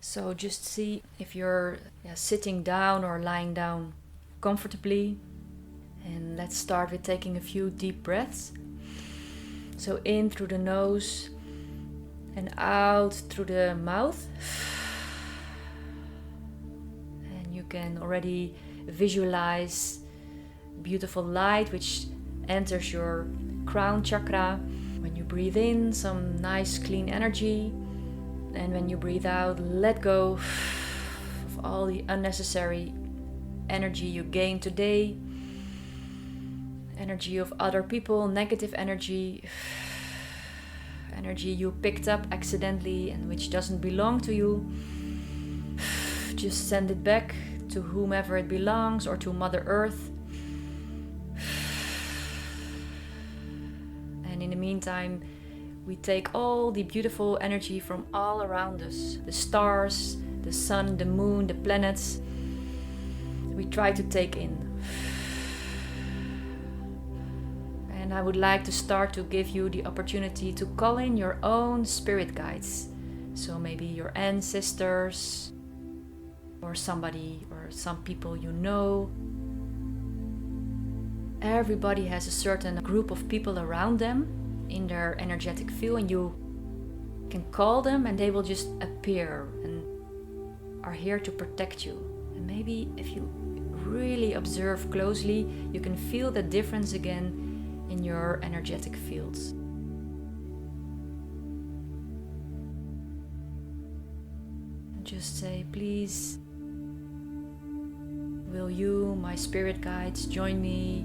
So just see if you're sitting down or lying down comfortably. And let's start with taking a few deep breaths. So in through the nose and out through the mouth. And you can already visualize beautiful light which enters your crown chakra. When you breathe in, some nice clean energy. And when you breathe out, let go of all the unnecessary energy you gained today. Energy of other people, negative energy. Energy you picked up accidentally and which doesn't belong to you. Just send it back to whomever it belongs or to Mother Earth. And in the meantime, we take all the beautiful energy from all around us. The stars, the sun, the moon, the planets. We try to take in. And I would like to start to give you the opportunity to call in your own spirit guides. So maybe your ancestors or somebody or some people you know. Everybody has a certain group of people around them in their energetic field, and you can call them and they will just appear and are here to protect you. And maybe if you really observe closely, you can feel the difference again in your energetic fields. And just say, please, will you, my spirit guides, join me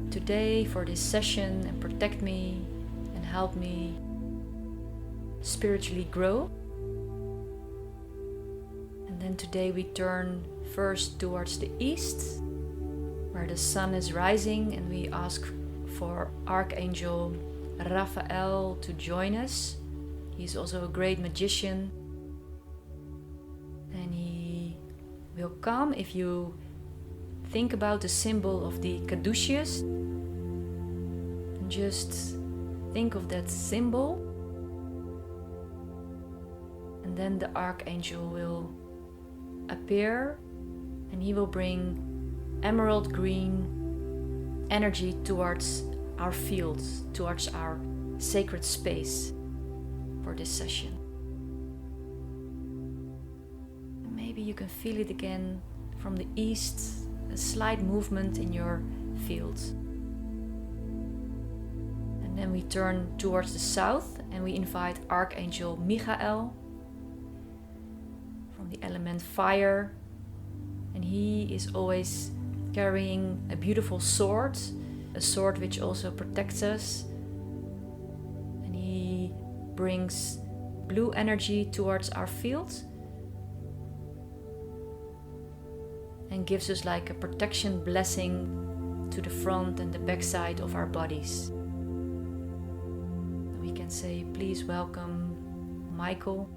today for this session and protect me and help me spiritually grow. And then today we turn first towards the east, where the sun is rising, and we ask for Archangel Raphael to join us. He's also a great magician, and he will come if you think about the symbol of the caduceus. And just think of that symbol. And then the Archangel will appear, and he will bring emerald green energy towards our fields, towards our sacred space for this session. And maybe you can feel it again from the east, a slight movement in your fields. And then we turn towards the south and we invite Archangel Michael from the element fire. And he is always carrying a beautiful sword, a sword which also protects us. And he brings blue energy towards our field and gives us like a protection blessing to the front and the back side of our bodies. We can say, please welcome Michael.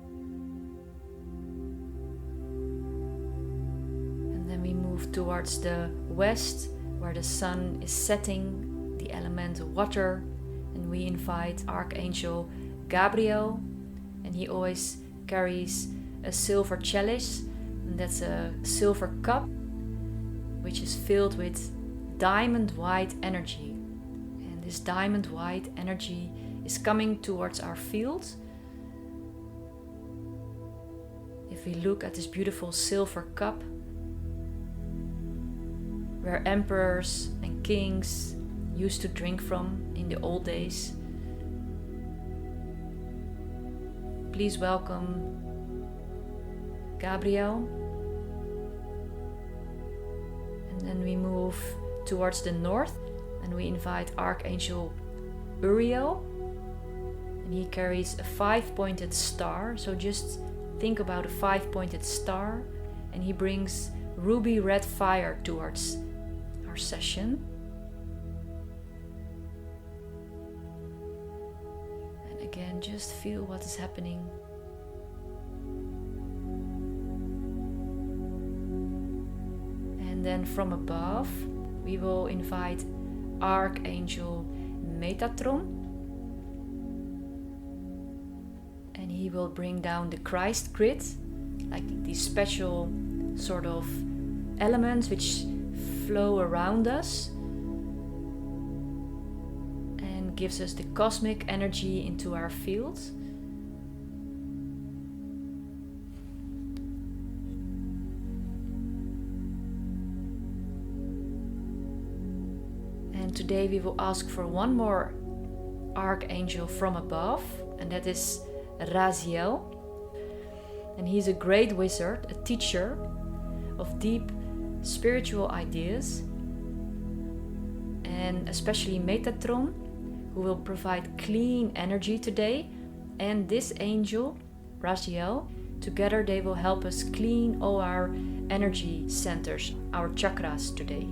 We move towards the west, where the sun is setting, the element water, and we invite Archangel Gabriel, and he always carries a silver chalice, and that's a silver cup which is filled with diamond white energy. And this diamond white energy is coming towards our field. If we look at this beautiful silver cup, where emperors and kings used to drink from in the old days. Please welcome Gabriel. And then we move towards the north and we invite Archangel Uriel. And he carries a 5-pointed star. So just think about a 5-pointed star, and he brings ruby red fire towards our session. And again, just feel what is happening. And then from above, we will invite Archangel Metatron. And he he will bring down the Christ grid, like these special sort of elements which flow around us and gives us the cosmic energy into our field. And today we will ask for one more archangel from above, and that is Raphael. And he's a great wizard, a teacher of deep spiritual ideas, and especially Metatron, who will provide clean energy today. And this angel, Raphael, together they will help us clean all our energy centers, our chakras today.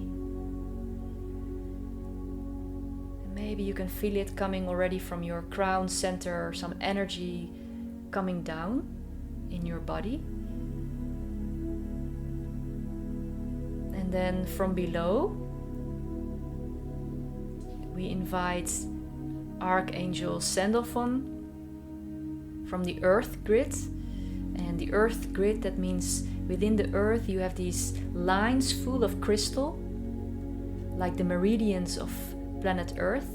And maybe you can feel it coming already from your crown center, some energy coming down in your body. And then from below, we invite Archangel Sandalphon from the earth grid. And the earth grid, that means within the earth you have these lines full of crystal, like the meridians of planet Earth.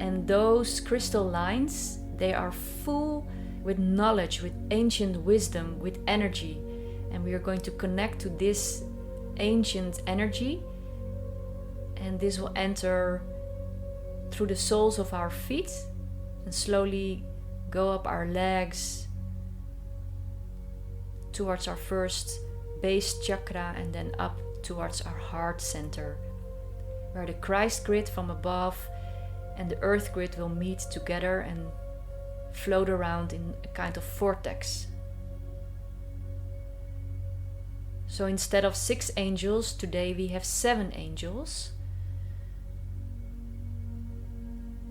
And those crystal lines, they are full with knowledge, with ancient wisdom, with energy. And we are going to connect to this ancient energy, and this will enter through the soles of our feet and slowly go up our legs towards our first base chakra, and then up towards our heart center, where the Christ grid from above and the earth grid will meet together and float around in a kind of vortex. So instead of 6 angels, today we have 7 angels.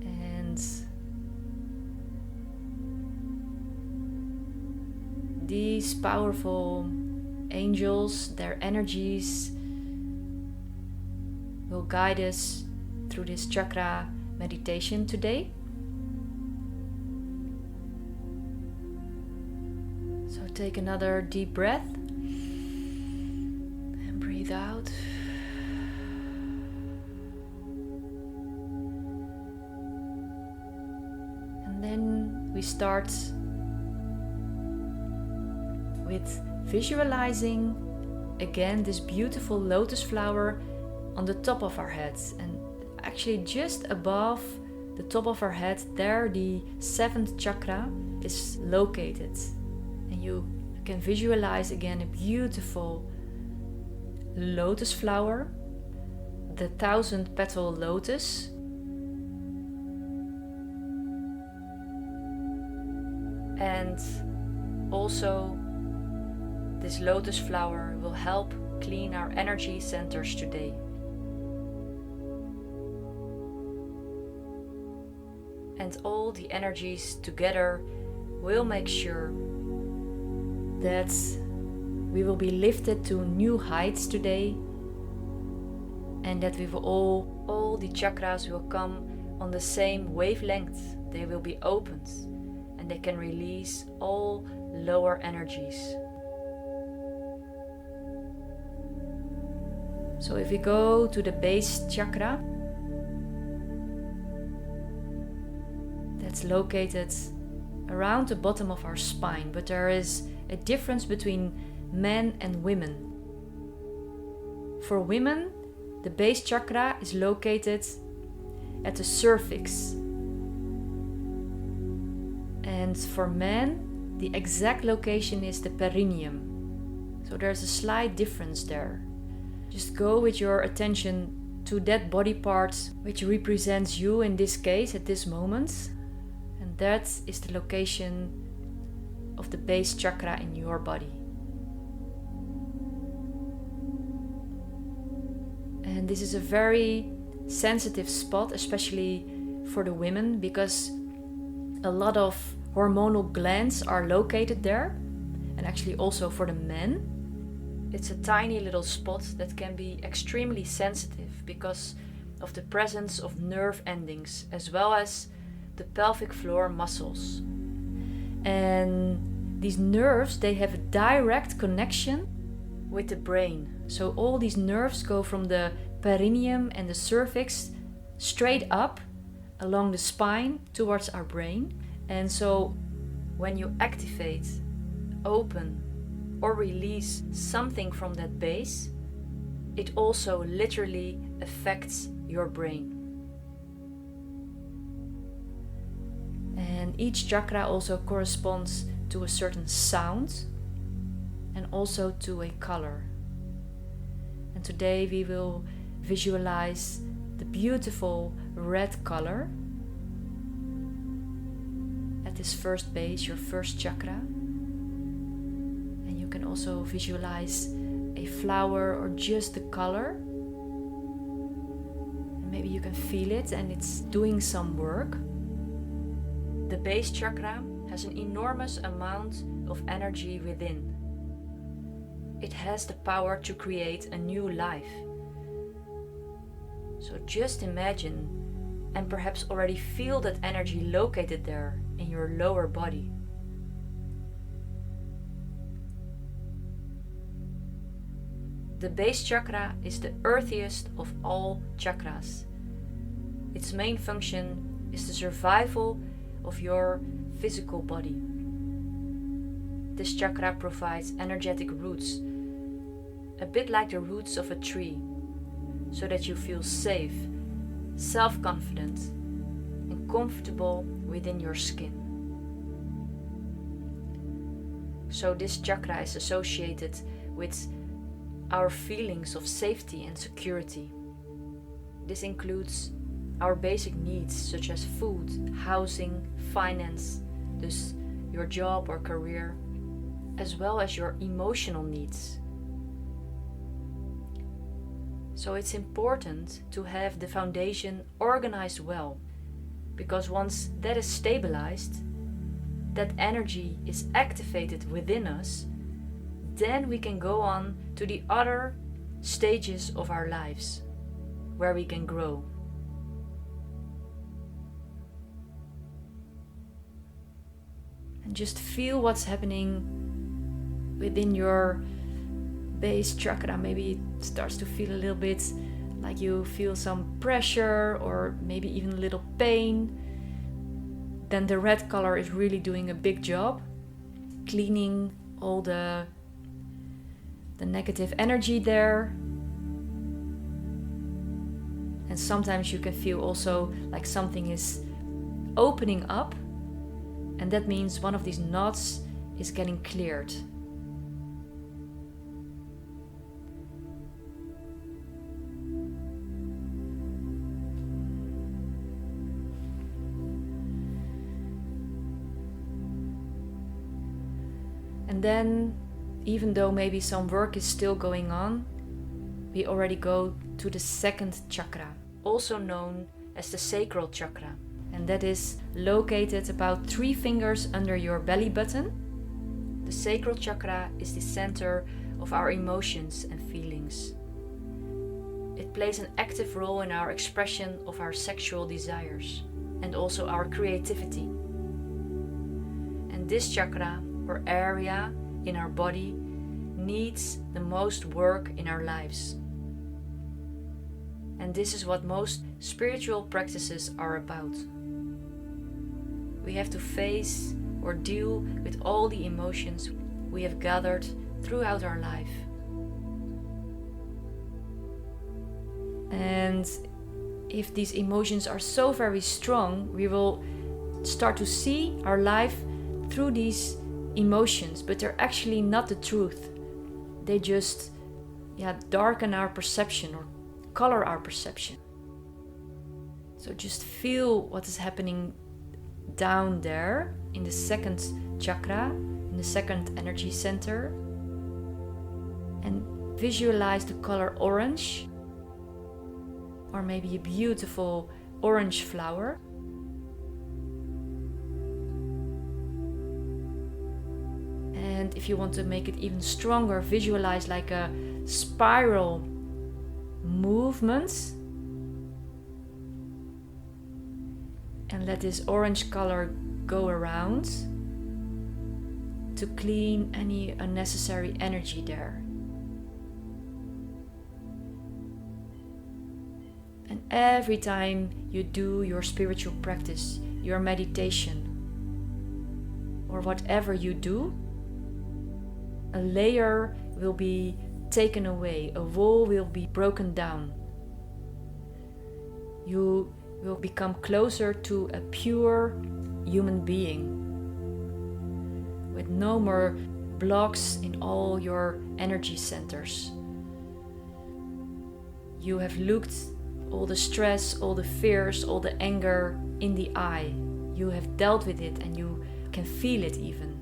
And these powerful angels, their energies will guide us through this chakra meditation today. So take another deep breath. Breathe out. And then we start with visualizing again this beautiful lotus flower on the top of our heads. And actually just above the top of our head, there the 7th chakra is located. And you can visualize again a beautiful lotus flower, the 1000 petal lotus. And also this lotus flower will help clean our energy centers today. And all the energies together will make sure that we will be lifted to new heights today, and that we will all the chakras will come on the same wavelength. They will be opened and they can release all lower energies. So if we go to the base chakra, that's located around the bottom of our spine, but there is a difference between men and women. For women, the base chakra is located at the cervix. And for men, the exact location is the perineum. So there's a slight difference there. Just go with your attention to that body part which represents you in this case at this moment. And that is the location of the base chakra in your body. And this is a very sensitive spot, especially for the women, because a lot of hormonal glands are located there. And actually also for the men. It's a tiny little spot that can be extremely sensitive because of the presence of nerve endings as well as the pelvic floor muscles. And these nerves, they have a direct connection with the brain. So all these nerves go from the perineum and the cervix straight up along the spine towards our brain. And so when you activate, open, or release something from that base, it also literally affects your brain. And each chakra also corresponds to a certain sound and also to a color. And today we will visualize the beautiful red color at this first base, your first chakra. And you can also visualize a flower or just the color. And maybe you can feel it and it's doing some work. The base chakra has an enormous amount of energy within. It has the power to create a new life. So just imagine and perhaps already feel that energy located there in your lower body. The base chakra is the earthiest of all chakras. Its main function is the survival of your physical body. This chakra provides energetic roots, a bit like the roots of a tree, so that you feel safe, self-confident, and comfortable within your skin. So this chakra is associated with our feelings of safety and security. This includes our basic needs such as food, housing, finance, thus your job or career, as well as your emotional needs. So it's important to have the foundation organized well, because once that is stabilized, that energy is activated within us, then we can go on to the other stages of our lives, where we can grow. And just feel what's happening within your base chakra. Maybe it starts to feel a little bit like you feel some pressure or maybe even a little pain. Then the red color is really doing a big job, cleaning all the negative energy there. And sometimes you can feel also like something is opening up, and that means one of these knots is getting cleared. And then, even though maybe some work is still going on, we already go to the second chakra, also known as the Sacral Chakra. And that is located about 3 fingers under your belly button. The Sacral Chakra is the center of our emotions and feelings. It plays an active role in our expression of our sexual desires and also our creativity. And this chakra or area in our body needs the most work in our lives. And this is what most spiritual practices are about. We have to face or deal with all the emotions we have gathered throughout our life. And if these emotions are so very strong, we will start to see our life through these emotions, but they're actually not the truth. They just darken our perception or color our perception. So just feel what is happening down there in the second chakra, in the second energy center, and visualize the color orange, or maybe a beautiful orange flower. And if you want to make it even stronger, visualize like a spiral movement. And let this orange color go around. to clean any unnecessary energy there. And every time you do your spiritual practice, your meditation, or whatever you do, a layer will be taken away, a wall will be broken down. You will become closer to a pure human being with no more blocks in all your energy centers. You have looked all the stress, all the fears, all the anger in the eye. You have dealt with it and you can feel it even.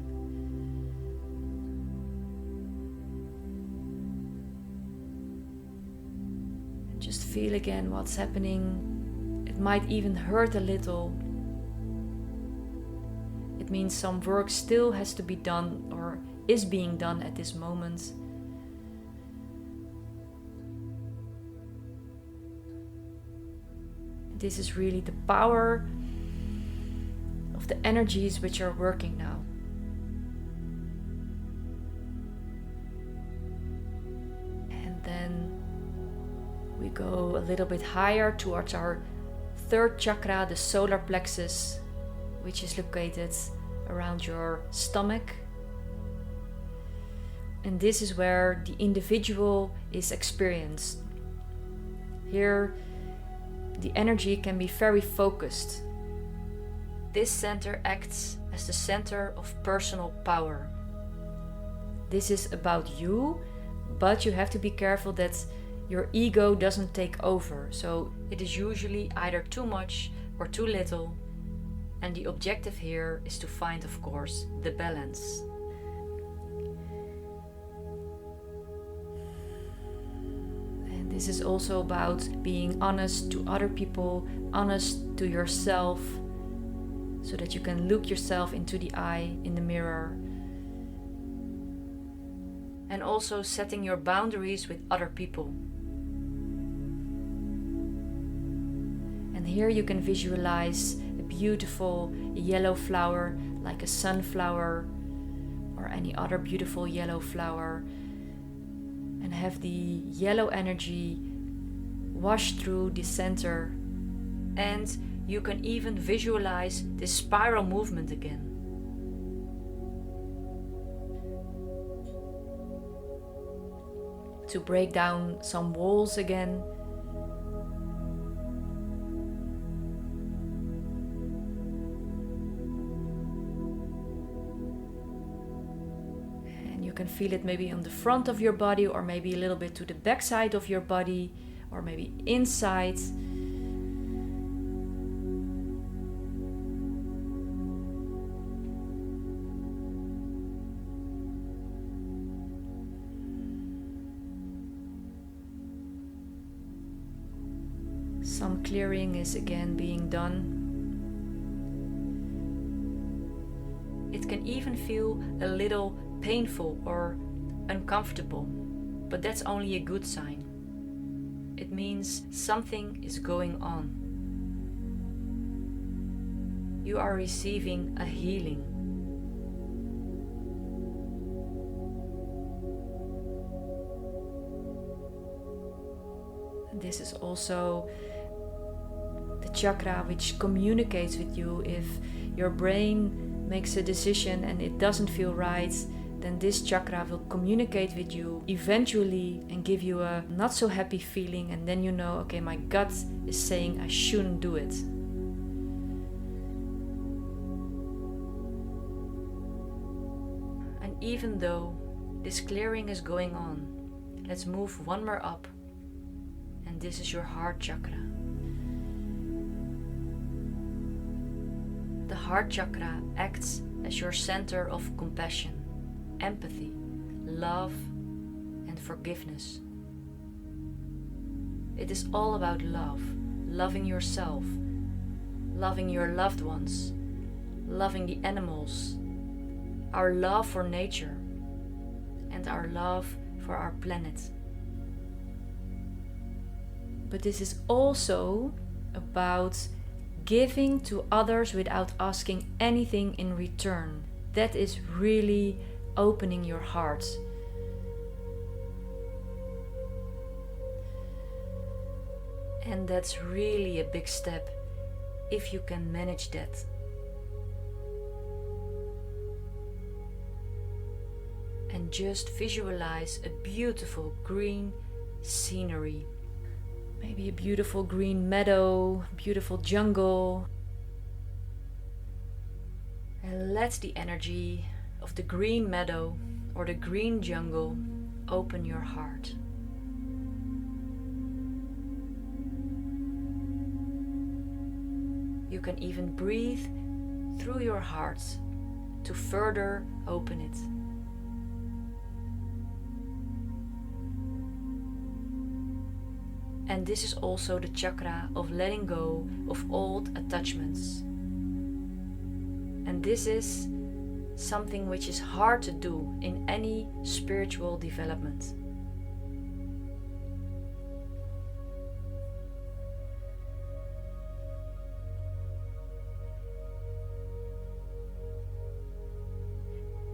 And just feel again what's happening. It might even hurt a little. It means some work still has to be done or is being done at this moment. This is really the power of the energies which are working now. And then we go a little bit higher towards our third chakra, the solar plexus, which is located around your stomach. And this is where the individual is experienced. Here, the energy can be very focused. This center acts as the center of personal power. This is about you, but you have to be careful that your ego doesn't take over. So it is usually either too much or too little. And the objective here is to find, of course, the balance. This is also about being honest to other people, honest to yourself, so that you can look yourself into the eye in the mirror. And also setting your boundaries with other people. And here you can visualize a beautiful yellow flower, like a sunflower or any other beautiful yellow flower. And have the yellow energy wash through the center. And you can even visualize this spiral movement again. To break down some walls again. You can feel it maybe on the front of your body, or maybe a little bit to the back side of your body, or maybe inside. Some clearing is again being done. It can even feel a little painful or uncomfortable, but that's only a good sign. It means something is going on. You are receiving a healing. And this is also the chakra which communicates with you. If your brain makes a decision and it doesn't feel right, then this chakra will communicate with you eventually and give you a not so happy feeling, and then you know, okay, my gut is saying I shouldn't do it. And even though this clearing is going on, let's move one more up, and this is your heart chakra. The heart chakra acts as your center of compassion, empathy, love, and forgiveness. It is all about love, loving yourself, loving your loved ones, loving the animals, our love for nature, and our love for our planet. But this is also about giving to others without asking anything in return. That is really opening your heart. And that's really a big step if you can manage that. And just visualize a beautiful green scenery. Maybe a beautiful green meadow, beautiful jungle. And let the energy of the green meadow or the green jungle open your heart. You can even breathe through your heart to further open it. And this is also the chakra of letting go of old attachments. And this is something which is hard to do in any spiritual development.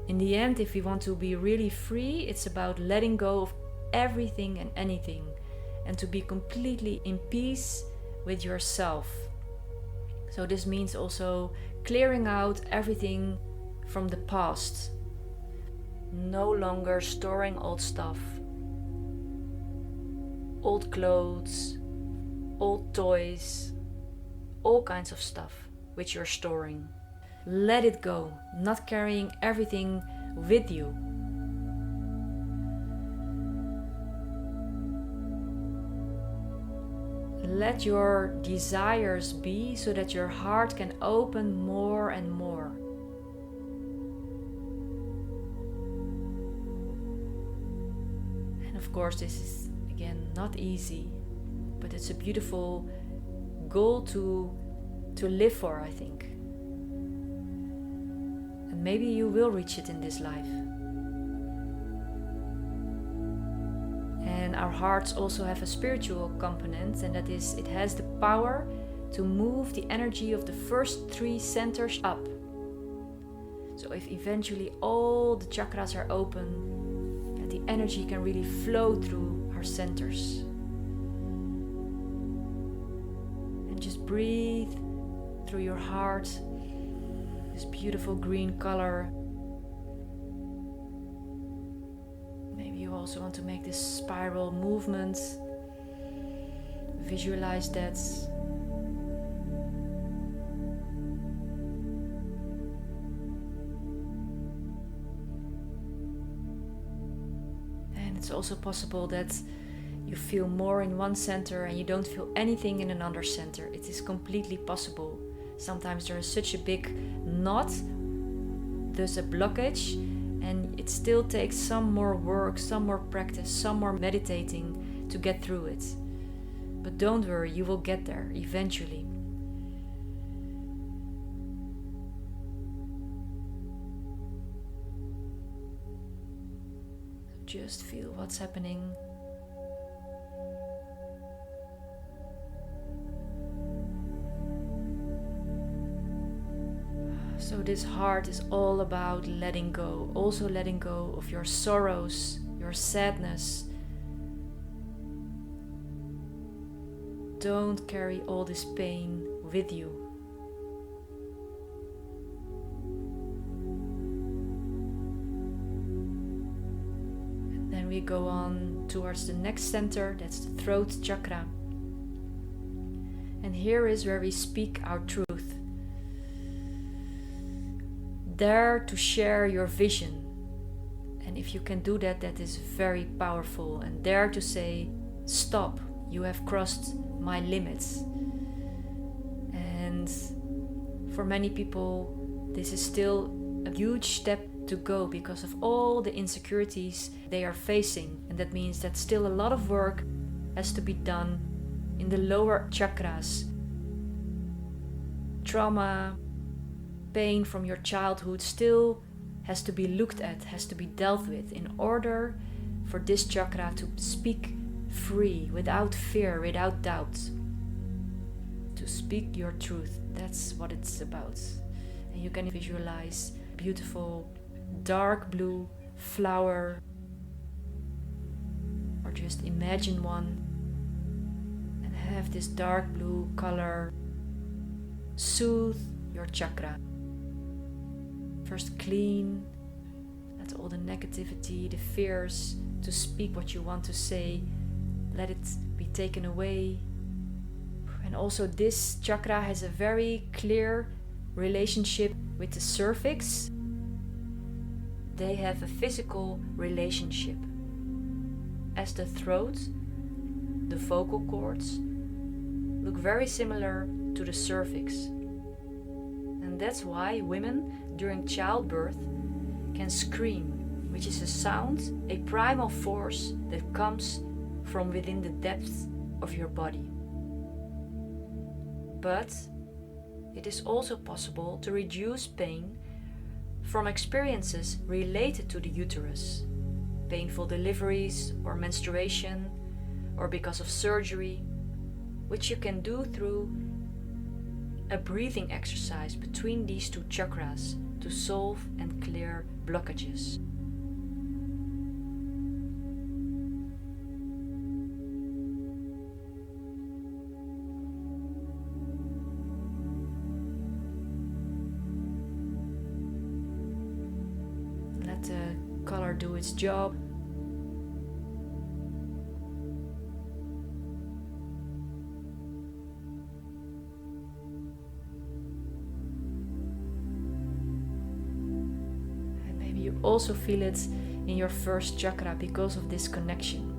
In the end, if we want to be really free, it's about letting go of everything and anything, and to be completely in peace with yourself. So this means also clearing out everything from the past. No longer storing old stuff, old clothes, old toys, all kinds of stuff which you're storing. Let it go, not carrying everything with you. Let your desires be so that your heart can open more and more. And of course, this is again not easy, but it's a beautiful goal to live for, I think. And maybe you will reach it in this life. And our hearts also have a spiritual component, and that is, it has the power to move the energy of the first 3 centers up. So if eventually all the chakras are open, that the energy can really flow through our centers. And just breathe through your heart, this beautiful green color. You also want to make this spiral movement. Visualize that. And it's also possible that you feel more in one center and you don't feel anything in another center. It is completely possible. Sometimes there is such a big knot, there's a blockage, and it still takes some more work, some more practice, some more meditating to get through it. But don't worry, you will get there eventually. Just feel what's happening. So this heart is all about letting go, also letting go of your sorrows, your sadness. Don't carry all this pain with you. And then we go on towards the next center, that's the Throat Chakra. And here is where we speak our truth. Dare to share your vision. And if you can do that, that is very powerful. And dare to say, stop, you have crossed my limits. And for many people, this is still a huge step to go because of all the insecurities they are facing. And that means that still a lot of work has to be done in the lower chakras. Trauma, pain from your childhood still has to be looked at, has to be dealt with in order for this chakra to speak free, without fear, without doubt. To speak your truth, that's what it's about. And you can visualize beautiful dark blue flower, or just imagine one, and have this dark blue color soothe your chakra. First clean, let all the negativity, the fears to speak what you want to say, let it be taken away. And also this chakra has a very clear relationship with the cervix. They have a physical relationship. As the throat, the vocal cords look very similar to the cervix. And that's why women during childbirth can scream, which is a sound, a primal force that comes from within the depths of your body. But it is also possible to reduce pain from experiences related to the uterus, painful deliveries or menstruation, or because of surgery, which you can do through a breathing exercise between these two chakras to solve and clear blockages. Let the color do its job. You also feel it in your first chakra because of this connection.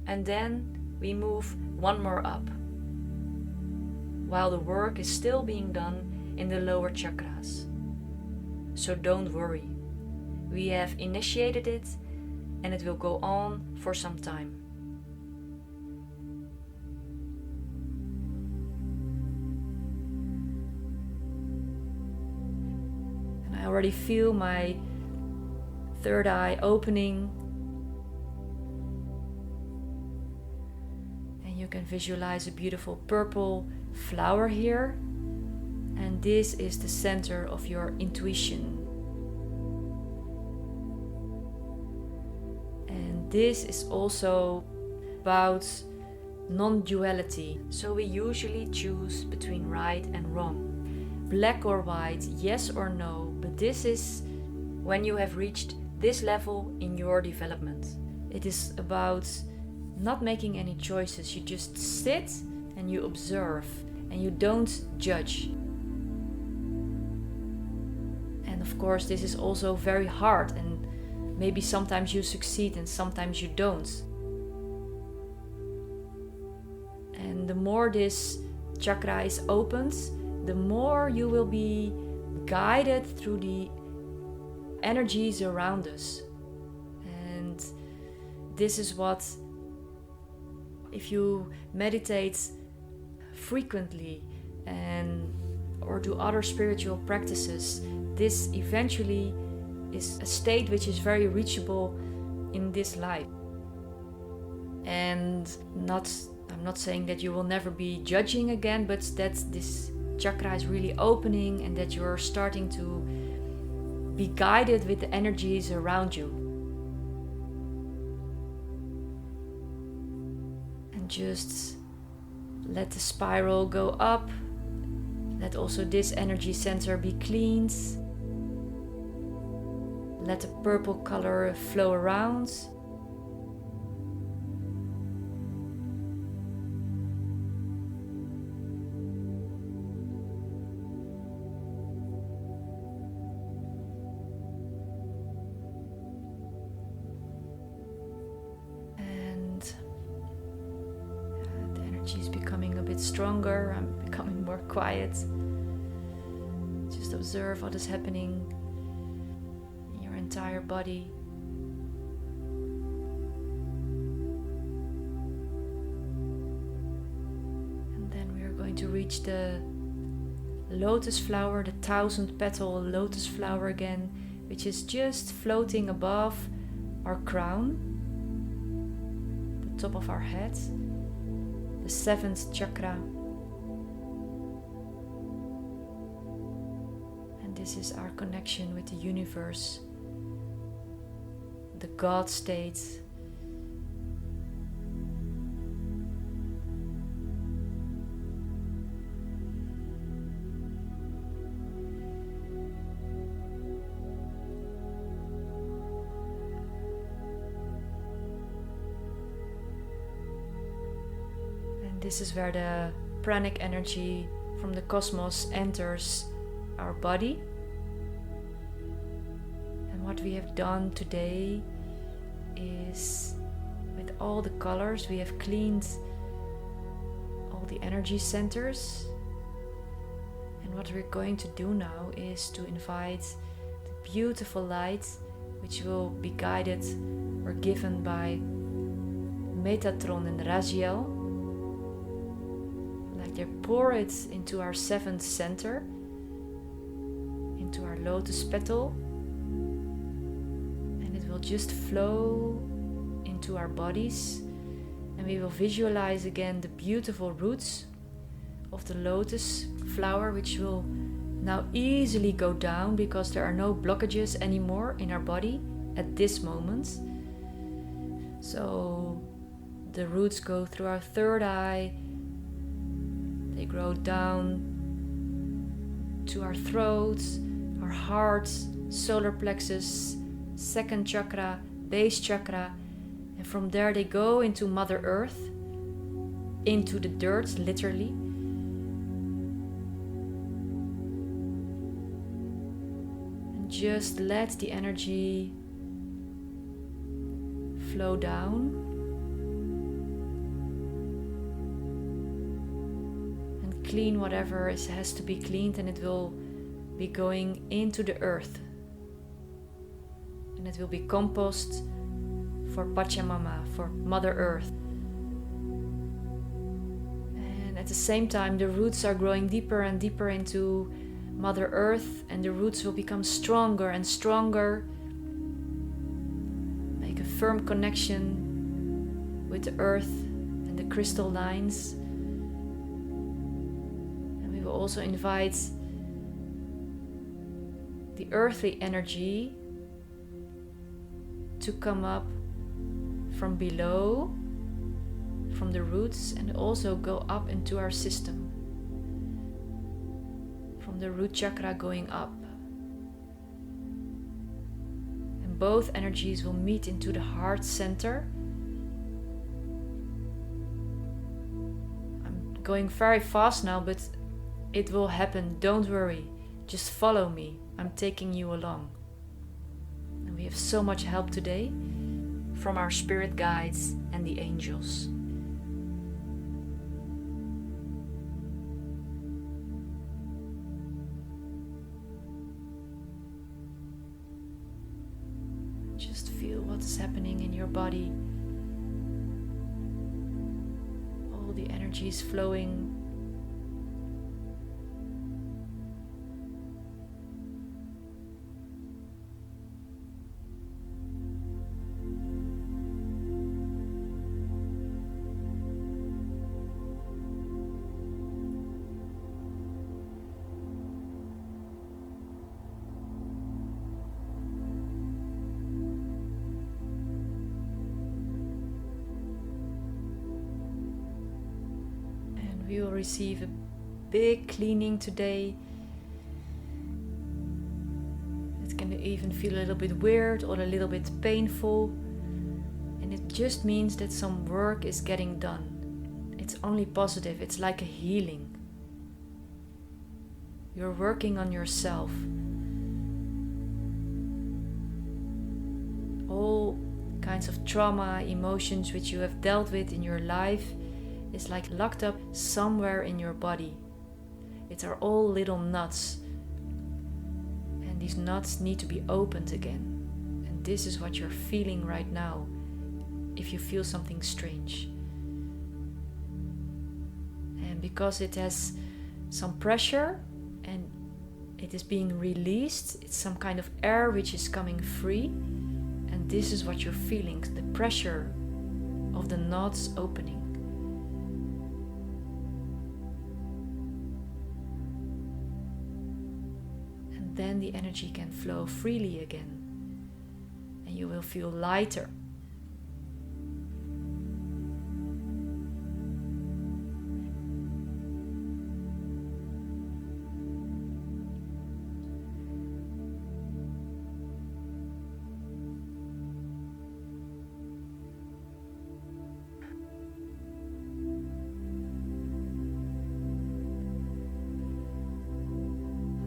And then we move one more up, while the work is still being done in the lower chakras. So don't worry, we have initiated it and it will go on for some time. I already feel my third eye opening, and you can visualize a beautiful purple flower here, and this is the center of your intuition. And this is also about non-duality, so we usually choose between right and wrong, black or white, yes or no, but this is when you have reached this level in your development. It is about not making any choices. You just sit and you observe and you don't judge. And of course this is also very hard, and maybe sometimes you succeed and sometimes you don't. And the more this chakra is opened, the more you will be guided through the energies around us. And this is what, if you meditate frequently or do other spiritual practices, this eventually is a state which is very reachable in this life. And I'm not saying that you will never be judging again, but that this chakra is really opening and that you're starting to be guided with the energies around you. And just let the spiral go up. Let also this energy center be cleaned. Let the purple color flow around. She's becoming a bit stronger. I'm becoming more quiet. Just observe what is happening in your entire body. And then we are going to reach the lotus flower, the 1000 petal lotus flower again, which is just floating above our crown, the top of our head. the 7th chakra. And this is our connection with the universe, the God state. This is where the pranic energy from the cosmos enters our body. And what we have done today is, with all the colors, we have cleaned all the energy centers. And what we're going to do now is to invite the beautiful light, which will be guided or given by Metatron and Raziel. They pour it into our 7th center, into our lotus petal, and it will just flow into our bodies, and we will visualize again the beautiful roots of the lotus flower, which will now easily go down because there are no blockages anymore in our body at this moment. So the roots go through our 3rd eye. They grow down to our throat, our heart, solar plexus, 2nd chakra, base chakra, and from there they go into Mother Earth, into the dirt, literally. And just let the energy flow down. Clean whatever has to be cleaned, and it will be going into the earth, and it will be compost for Pachamama, for Mother Earth. And at the same time the roots are growing deeper and deeper into Mother Earth, and the roots will become stronger and stronger, make a firm connection with the earth and the crystal lines. We will also invite the earthly energy to come up from below, from the roots, and also go up into our system, from the root chakra going up. And both energies will meet into the heart center. I'm going very fast now, but it will happen, don't worry, just follow me, I'm taking you along. And we have so much help today from our spirit guides and the angels. Just feel what is happening in your body. All the energy is flowing. We will receive a big cleaning today. It can even feel a little bit weird or a little bit painful. And it just means that some work is getting done. It's only positive. It's like a healing. You're working on yourself. All kinds of trauma, emotions which you have dealt with in your life is like locked up somewhere in your body. It are all little nuts, and these nuts need to be opened again. And this is what you're feeling right now if you feel something strange. And because it has some pressure and it is being released, it's some kind of air which is coming free, and this is what you're feeling, the pressure of the knots opening. then the energy can flow freely again. And you will feel lighter.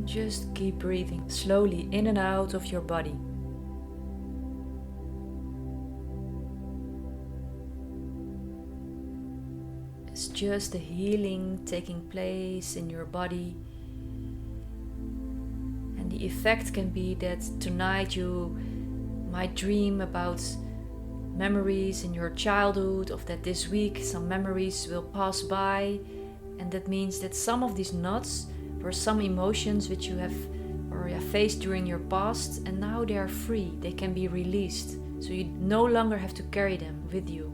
Just keep breathing slowly in and out of your body. It's just the healing taking place in your body. And the effect can be that tonight you might dream about memories in your childhood, of that this week some memories will pass by. And that means that some of these knots or some emotions which you have faced during your past, and now they are free, they can be released, so you no longer have to carry them with you.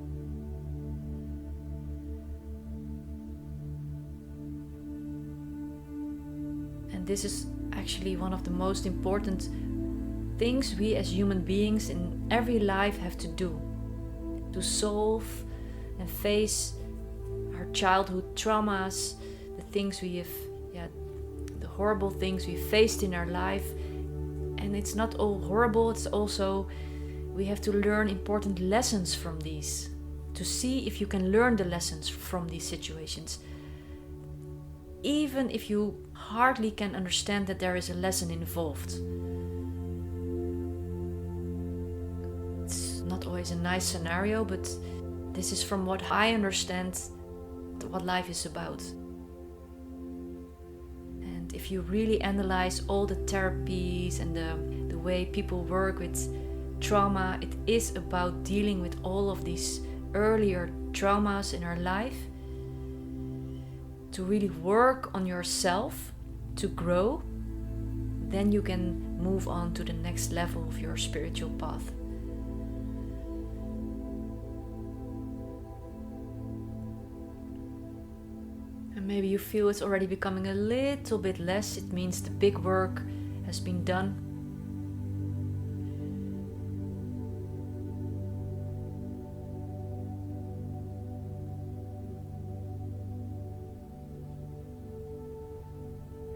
And this is actually one of the most important things we as human beings in every life have to do, to solve and face our childhood traumas, the things we have, horrible things we faced in our life. And it's not all horrible, it's also we have to learn important lessons from these, to see if you can learn the lessons from these situations, even if you hardly can understand that there is a lesson involved. It's not always a nice scenario, but this is from what I understand what life is about. If you really analyze all the therapies and the way people work with trauma, it is about dealing with all of these earlier traumas in our life, to really work on yourself, to grow. Then you can move on to the next level of your spiritual path. Maybe you feel it's already becoming a little bit less. It means the big work has been done.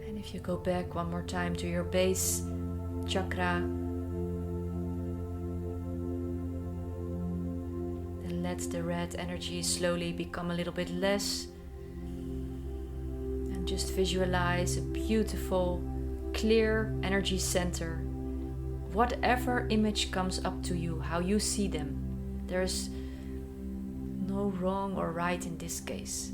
And if you go back one more time to your base chakra, then let the red energy slowly become a little bit less. Just visualize a beautiful, clear energy center. Whatever image comes up to you, how you see them. There's no wrong or right in this case.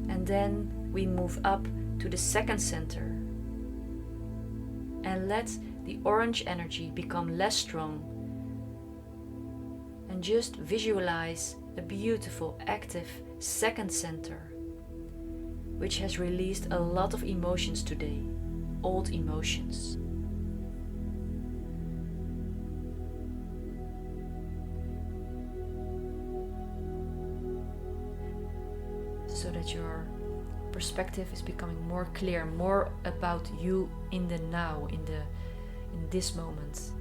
And then we move up to the second center. And let the orange energy become less strong. And just visualize a beautiful, active second center, which has released a lot of emotions today, old emotions. So that your perspective is becoming more clear, more about you in the now, in this moment.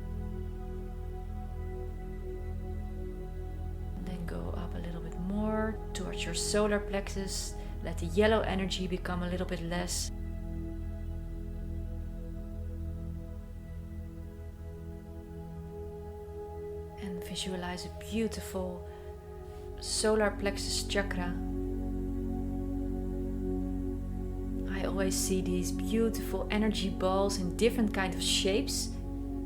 And then go up a little bit more towards your solar plexus. Let the yellow energy become a little bit less. And visualize a beautiful solar plexus chakra. I always see these beautiful energy balls in different kinds of shapes.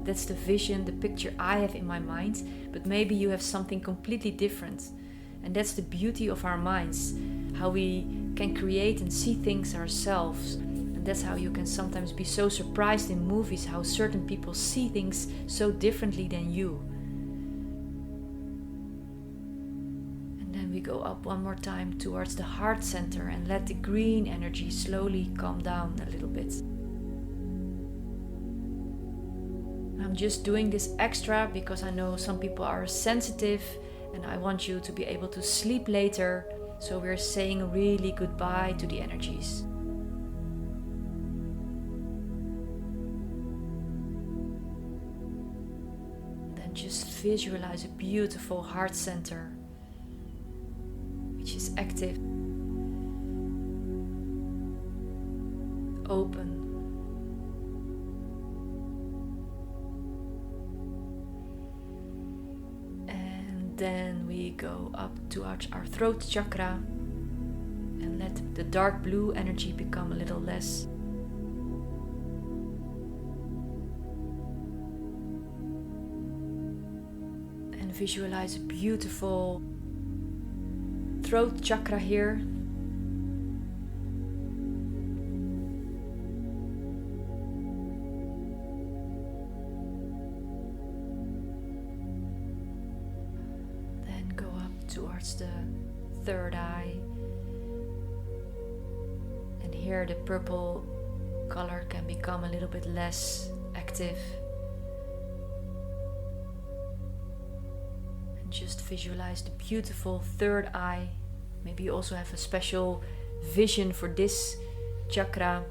That's the vision, the picture I have in my mind. But maybe you have something completely different. And that's the beauty of our minds. How we can create and see things ourselves. And that's how you can sometimes be so surprised in movies how certain people see things so differently than you. And then we go up one more time towards the heart center and let the green energy slowly calm down a little bit. I'm just doing this extra because I know some people are sensitive and I want you to be able to sleep later. So we're saying really goodbye to the energies. Just visualize a beautiful heart center which is active, open. And then we go up to our throat chakra and let the dark blue energy become a little less. Visualize a beautiful throat chakra here. Then go up towards the third eye. And here the purple color can become a little bit less active. Just visualize the beautiful third eye. Maybe you also have a special vision for this chakra.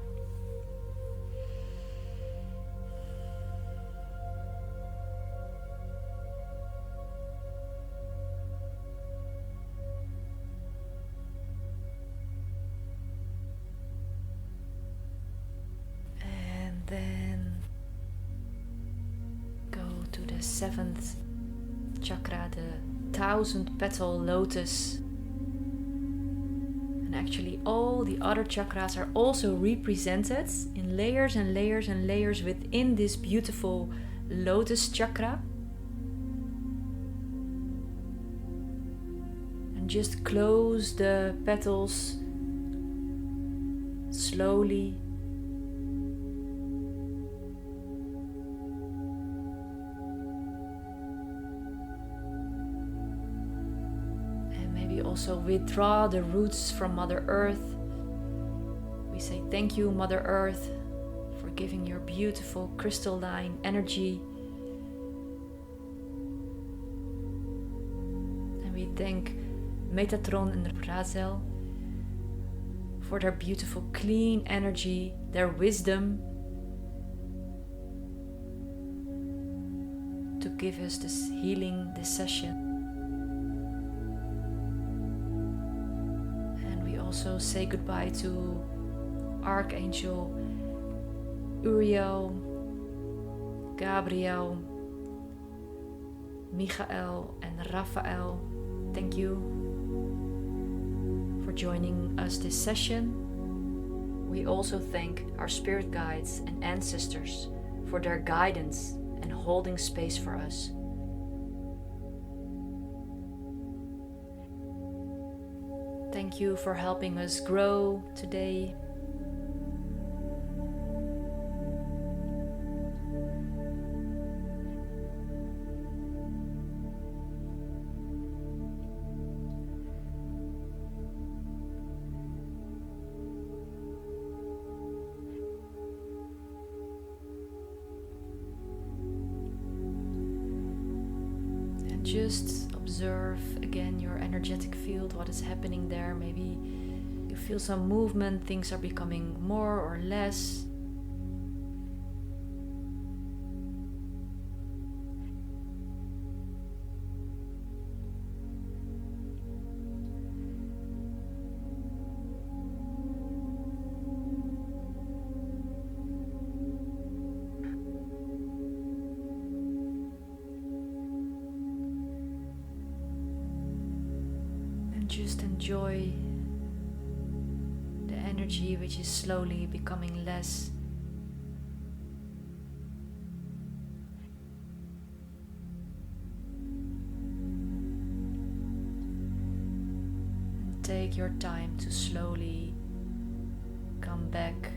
And then go to the seventh chakra, the 1000 petal lotus. And actually all the other chakras are also represented in layers and layers and layers within this beautiful lotus chakra. And just close the petals slowly. Also withdraw the roots from Mother Earth. We say thank you, Mother Earth, for giving your beautiful crystalline energy. And we thank Metatron and Razel for their beautiful clean energy, their wisdom to give us this healing, this session. Also say goodbye to Archangel Uriel, Gabriel, Michael and Raphael. Thank you for joining us this session. We also thank our spirit guides and ancestors for their guidance and holding space for us. Thank you for helping us grow today. And just observe again your energetic field, what is happening there. Maybe you feel some movement, things are becoming more or less. Just enjoy the energy which is slowly becoming less. And take your time to slowly come back.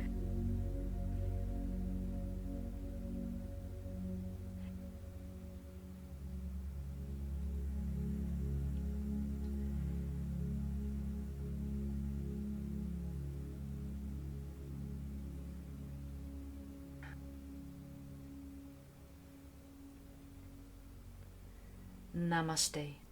Namaste.